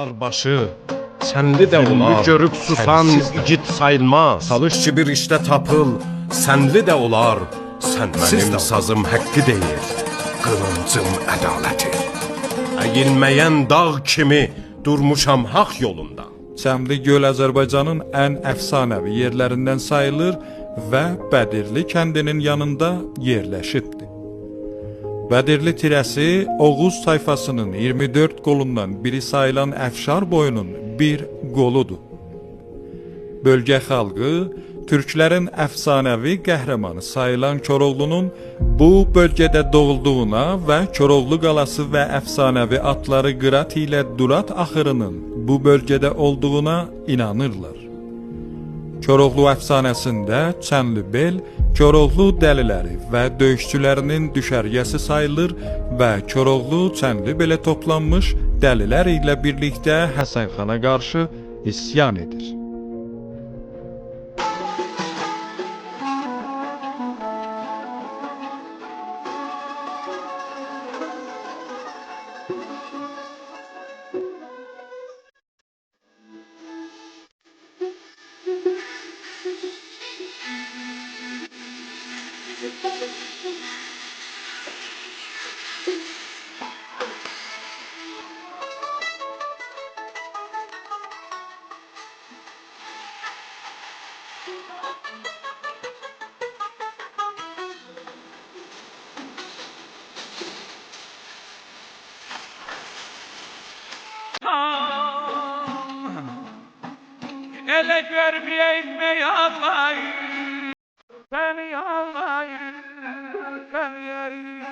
dağlar başı, sənli də Zülmü olar, görüb susan sənsiz də. igid sayılmaz. Çalış ki bir işdə tapıl, sənli də olar, sən mənim sazım haqqı deyir, qılıncım ədaləti. Əyilməyən dağ kimi durmuşam haqq yolunda. Çəmli göl Azərbaycanın ən əfsanəvi yerlərindən sayılır və Bədirli kəndinin yanında yerləşibdir. Bədirli tirəsi Oğuz tayfasının 24 qolundan biri sayılan Əfşar boyunun bir qoludur. Bölgə xalqı türklərin əfsanəvi qəhrəmanı sayılan Koroğlunun bu bölgədə doğulduğuna və Koroğlu qalası və əfsanəvi atları Qırat ilə Durat axırının bu bölgədə olduğuna inanırlar. Koroğlu əfsanəsində Çənlibel, Koroğlu dəliləri və döyüşçülərinin düşərgəsi sayılır və Koroğlu Çənlibelə toplanmış dəlilər ilə birlikdə Həsən xana qarşı isyan edir. Ele görmeyeyim mi ağlayın, beni ağlayın, beni.